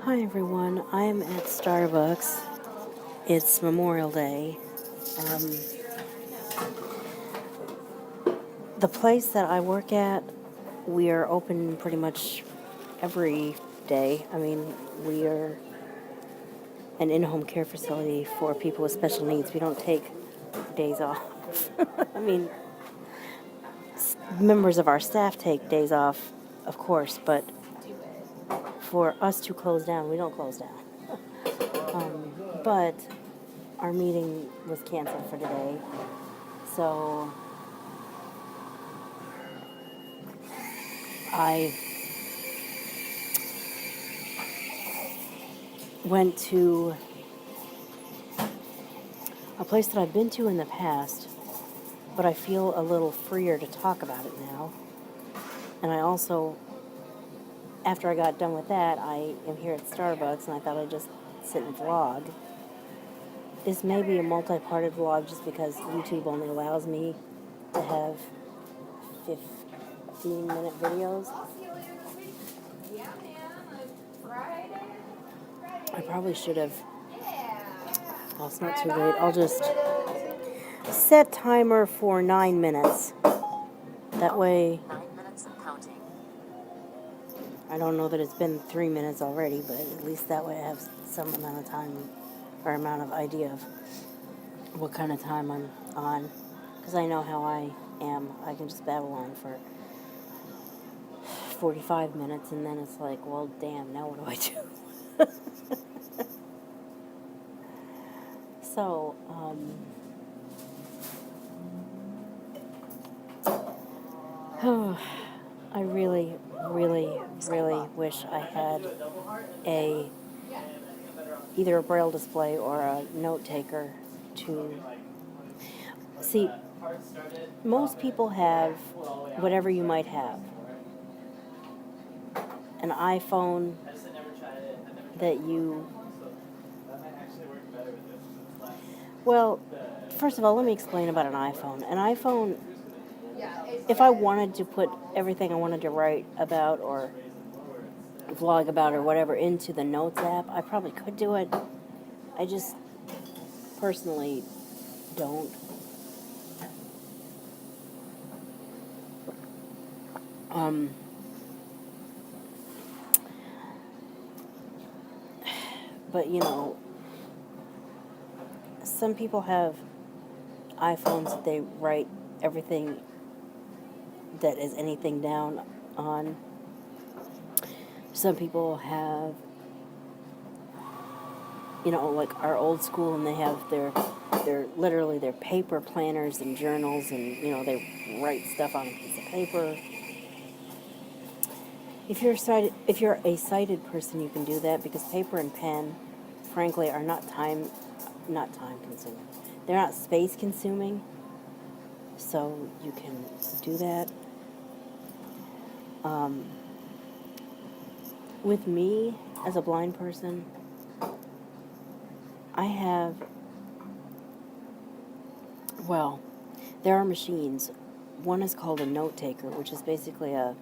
Hi everyone, I'm at Starbucks. It's Memorial Day. Um, the place that I work at, we are open pretty much every day. I mean, we are an in-home care facility for people with special needs. We don't take days off. I mean, members of our staff take days off, of course, but for us to close down, we don't close down. But our meeting was canceled for today, so I went to a place that I've been to in the past, but I feel a little freer to talk about it now. And I also, after I got done with that, I am here at Starbucks, and I thought I'd just sit and vlog. This may be a multi-parted vlog just because YouTube only allows me to have 15-minute videos. I probably should have. Well, it's not too late. I'll just set timer for 9 minutes. That way, 9 minutes and counting. I don't know that it's been 3 minutes already, but at least that way I have some amount of time or amount of idea of what kind of time I'm on. Because I know how I am. I can just babble on for 45 minutes, and then it's like, well, damn, now what do I do? So, I really, really, really wish I had either a braille display or a note taker to see. Most people have whatever you might have. An iPhone that you... Well, first of all, let me explain about an iPhone. An iPhone, if I wanted to put everything I wanted to write about or vlog about or whatever into the Notes app, I probably could do it. I just personally don't. But, you know, some people have iPhones that they write everything that is anything down on. Some people have, you know, like our old school, and they have their literally their paper planners and journals, and, you know, they write stuff on a piece of paper. If you're a sighted person, you can do that because paper and pen, frankly, are not time consuming. They're not space consuming, so you can do that. With me as a blind person, I have, well, there are machines. One is called a note taker, which is basically a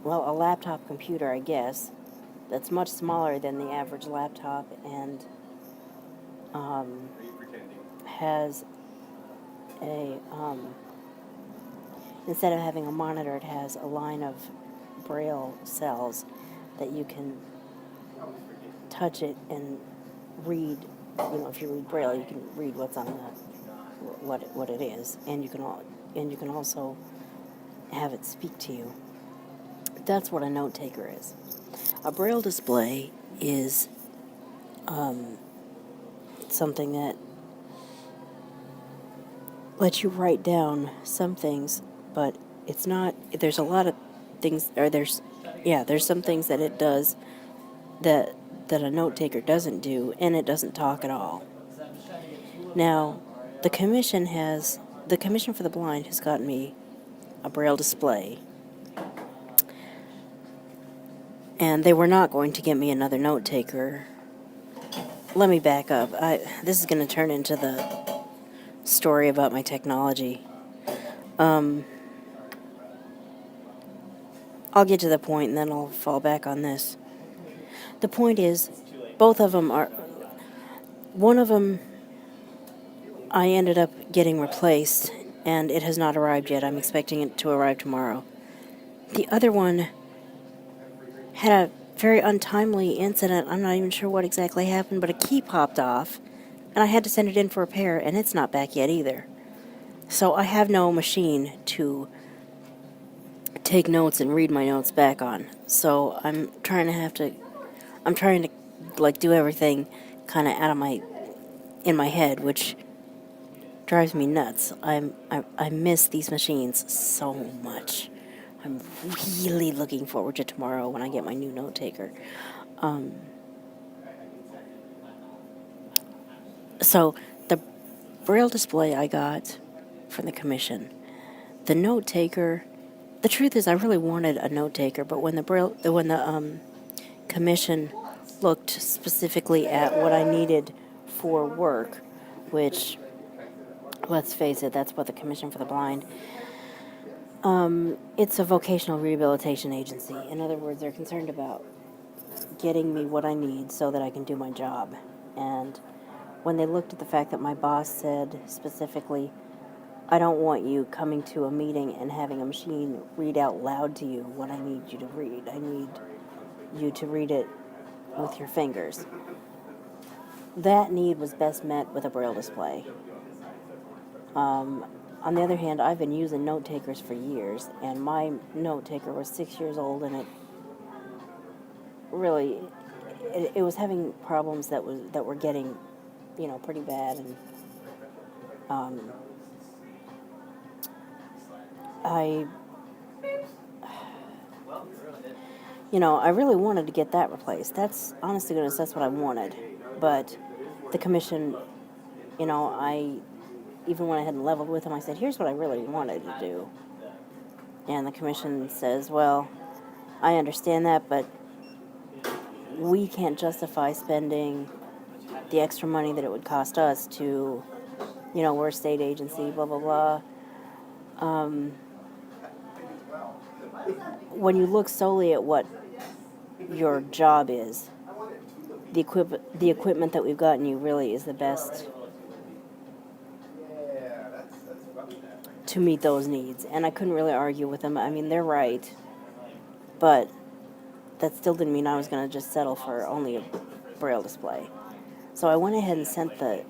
laptop computer, I guess, that's much smaller than the average laptop, and has a, instead of having a monitor, it has a line of braille cells that you can touch it and read. You know, if you read braille, you can read what's on what it is, and you can also have it speak to you. That's what a note taker is. A braille display is something that lets you write down some things, but it's not. There's a lot of things, or there's some things that it does that a note taker doesn't do, and it doesn't talk at all. Now, the Commission for the Blind has gotten me a braille display, and they were not going to get me another note taker. Let me back up. This is going to turn into the story about my technology. I'll get to the point and then I'll fall back on this. The point is, both of them are. One of them I ended up getting replaced, and it has not arrived yet. I'm expecting it to arrive tomorrow. The other one had a very untimely incident. I'm not even sure what exactly happened, but a key popped off, and I had to send it in for repair, and it's not back yet either. So I have no machine to take notes and read my notes back on. So I'm trying to like do everything kind of in my head, which drives me nuts. I miss these machines so much. I'm really looking forward to tomorrow when I get my new note taker. So the Braille display I got from the commission, the note taker. The truth is, I really wanted a note taker, but when the commission looked specifically at what I needed for work, which, let's face it, that's what the Commission for the Blind. It's a vocational rehabilitation agency. In other words, they're concerned about getting me what I need so that I can do my job. And when they looked at the fact that my boss said specifically, I don't want you coming to a meeting and having a machine read out loud to you what I need you to read. I need you to read it with your fingers. That need was best met with a Braille display. On the other hand, I've been using note takers for years, and my note taker was 6 years old, and it was having problems that were getting, pretty bad, and I really wanted to get that replaced. That's, honest to goodness, that's what I wanted. But the commission, I even went ahead and leveled with them. I said, here's what I really wanted to do. And the commission says, well, I understand that, but we can't justify spending the extra money that it would cost us to, we're a state agency, blah, blah, blah. When you look solely at what your job is, the equipment that we've gotten you really is the best to meet those needs. And I couldn't really argue with them. I mean, they're right, but that still didn't mean I was going to just settle for only a Braille display. So I went ahead and sent the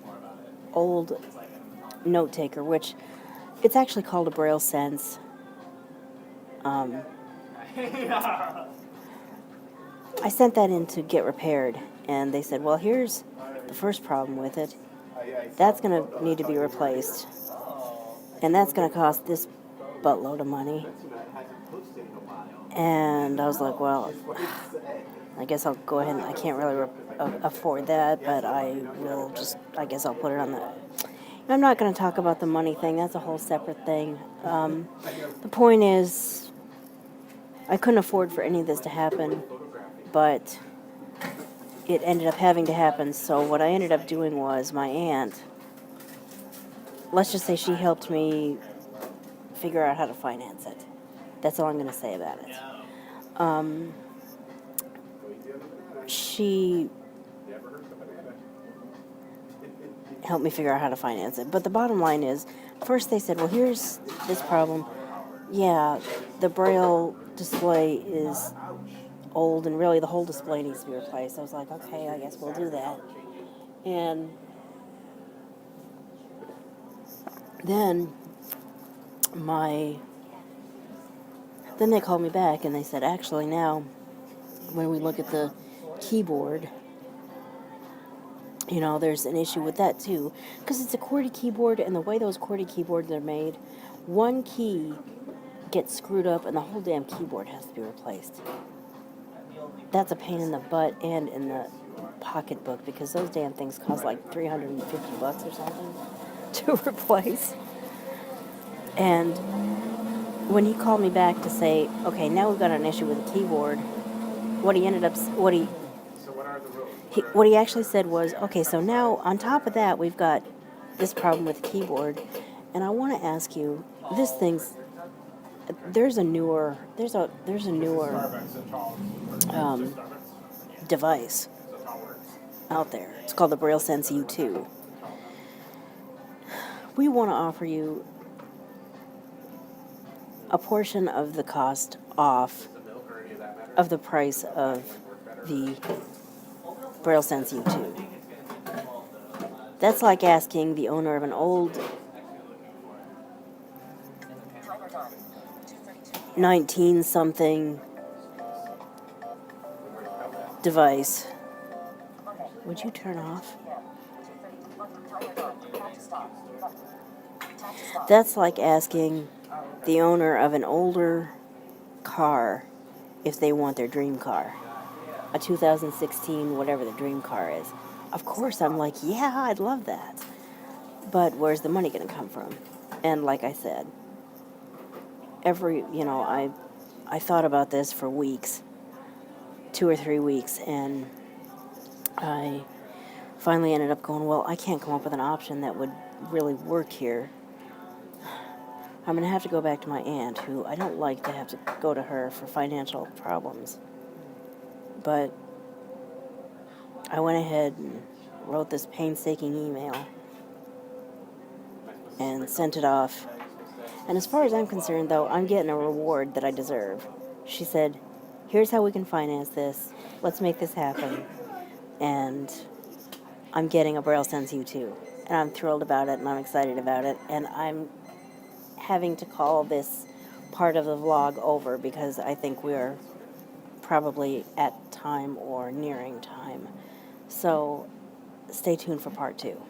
old note taker, which it's actually called a Braille Sense. I sent that in to get repaired, and they said, well, here's the first problem with it. That's going to need to be replaced, and that's going to cost this buttload of money. And I was like, well, I guess I'll go ahead and I can't really afford that, but I guess I'll put it on the... I'm not going to talk about the money thing. That's a whole separate thing. The point is, I couldn't afford for any of this to happen, but it ended up having to happen. So what I ended up doing was my aunt, let's just say she helped me figure out how to finance it. That's all I'm going to say about it. She helped me figure out how to finance it. But the bottom line is, first they said, well, here's this problem. Yeah, the Braille display is old, and really the whole display needs to be replaced. I was like, okay, I guess we'll do that. And then they called me back and they said, actually now, when we look at the keyboard, there's an issue with that too, because it's a QWERTY keyboard, and the way those QWERTY keyboards are made, one key gets screwed up and the whole damn keyboard has to be replaced. That's a pain in the butt and in the pocketbook, because those damn things cost like $350 or something to replace. And when he called me back to say, okay, now we've got an issue with the keyboard, what he actually said was, okay, so now on top of that, we've got this problem with the keyboard, and I want to ask you, there's a newer um, device out there. It's called the Braille Sense U2. We want to offer you a portion of the cost off of the price of the Braille Sense U2. That's like asking the owner of an old 19-something device. Would you turn off? That's like asking the owner of an older car if they want their dream car. A 2016, whatever the dream car is. Of course, I'm like, yeah, I'd love that. But where's the money going to come from? And like I said, I thought about this for weeks, 2 or 3 weeks, and I finally ended up going, well, I can't come up with an option that would really work here. I'm going to have to go back to my aunt, who I don't like to have to go to her for financial problems. But I went ahead and wrote this painstaking email and sent it off. And as far as I'm concerned, though, I'm getting a reward that I deserve. She said, here's how we can finance this. Let's make this happen. And I'm getting a Braille Sense U2. And I'm thrilled about it, and I'm excited about it. And I'm having to call this part of the vlog over because I think we're probably at time or nearing time. So stay tuned for part 2.